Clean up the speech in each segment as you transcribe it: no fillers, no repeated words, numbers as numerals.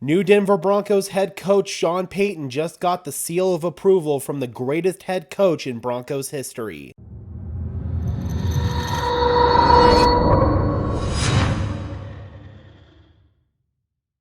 New Denver Broncos head coach Sean Payton just got the seal of approval from the greatest head coach in Broncos history.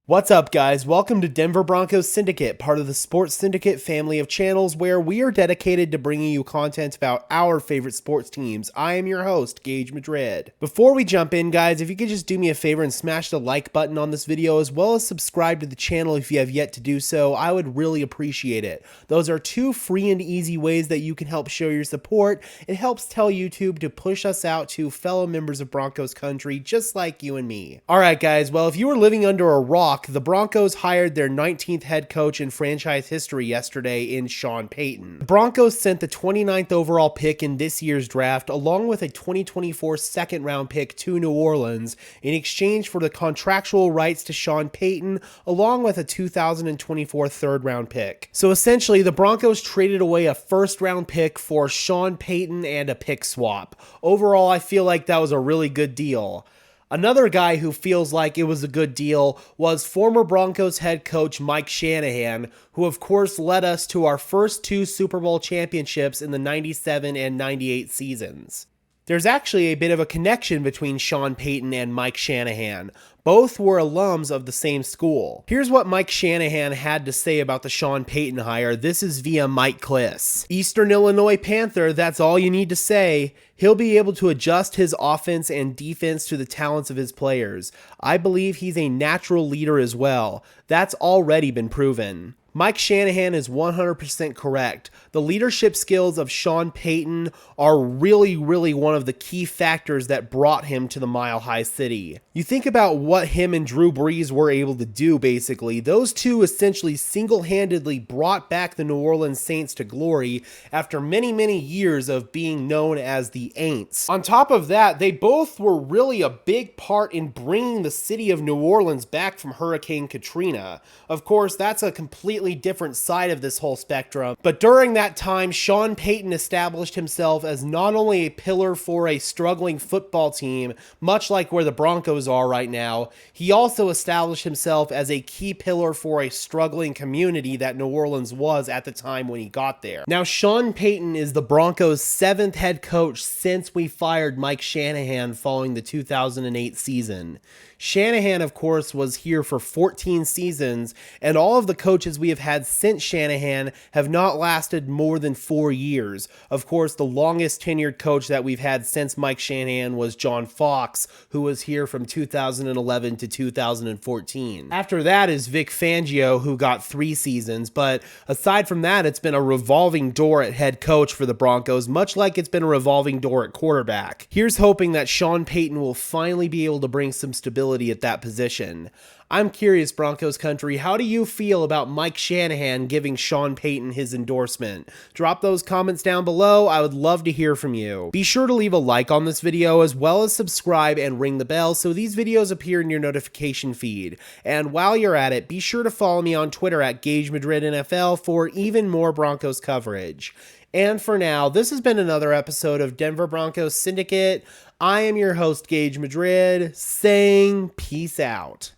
What's up, guys? Welcome to Denver Broncos Syndicate, part of the Sports Syndicate family of channels where we are dedicated to bringing you content about our favorite sports teams. I am your host, Gage Madrid. Before we jump in, guys, if you could just do me a favor and smash the like button on this video, as well as subscribe to the channel if you have yet to do so, I would really appreciate it. Those are two free and easy ways that you can help show your support. It helps tell YouTube to push us out to fellow members of Broncos country, just like you and me. Alright, guys, well, if you were living under a rock, the Broncos hired their 19th head coach in franchise history yesterday in Sean Payton. The Broncos sent the 29th overall pick in this year's draft, along with a 2024 second round pick to New Orleans in exchange for the contractual rights to Sean Payton, along with a 2024 third round pick. So essentially, the Broncos traded away a first round pick for Sean Payton and a pick swap. Overall, I feel like that was a really good deal. Another guy who feels like it was a good deal was former Broncos head coach Mike Shanahan, who of course led us to our first two Super Bowl championships in the 97 and 98 seasons. There's actually a bit of a connection between Sean Payton and Mike Shanahan. Both were alums of the same school. Here's what Mike Shanahan had to say about the Sean Payton hire. This is via Mike Kliss. Eastern Illinois Panther, that's all you need to say. He'll be able to adjust his offense and defense to the talents of his players. I believe he's a natural leader as well. That's already been proven. Mike Shanahan is 100% correct. The leadership skills of Sean Payton are really one of the key factors that brought him to the Mile High City. You think about what him and Drew Brees were able to do, basically. Those two essentially single-handedly brought back the New Orleans Saints to glory after many years of being known as the Aints. On top of that, they both were really a big part in bringing the city of New Orleans back from Hurricane Katrina. Of course, that's a completely different side of this whole spectrum, but during that time, Sean Payton established himself as not only a pillar for a struggling football team, much like where the Broncos are right now, he also established himself as a key pillar for a struggling community that New Orleans was at the time when he got there. Now, Sean Payton is the Broncos' 7th head coach since we fired Mike Shanahan following the 2008 season. Shanahan, of course, was here for 14 seasons, and all of the coaches we have had since Shanahan have not lasted more than 4 years. Of course, the longest tenured coach that we've had since Mike Shanahan was John Fox, who was here from 2011 to 2014. After that is Vic Fangio, who got 3 seasons, but aside from that, it's been a revolving door at head coach for the Broncos, much like it's been a revolving door at quarterback. Here's hoping that Sean Payton will finally be able to bring some stability at that position. I'm curious, Broncos country, how do you feel about Mike Shanahan giving Sean Payton his endorsement? Drop those comments down below. I would love to hear from you. Be sure to leave a like on this video, as well as subscribe and ring the bell so these videos appear in your notification feed. And while you're at it, be sure to follow me on Twitter at Gage Madrid NFL for even more Broncos coverage. And for now, this has been another episode of Denver Broncos Syndicate. I am your host, Gage Madrid, saying peace out.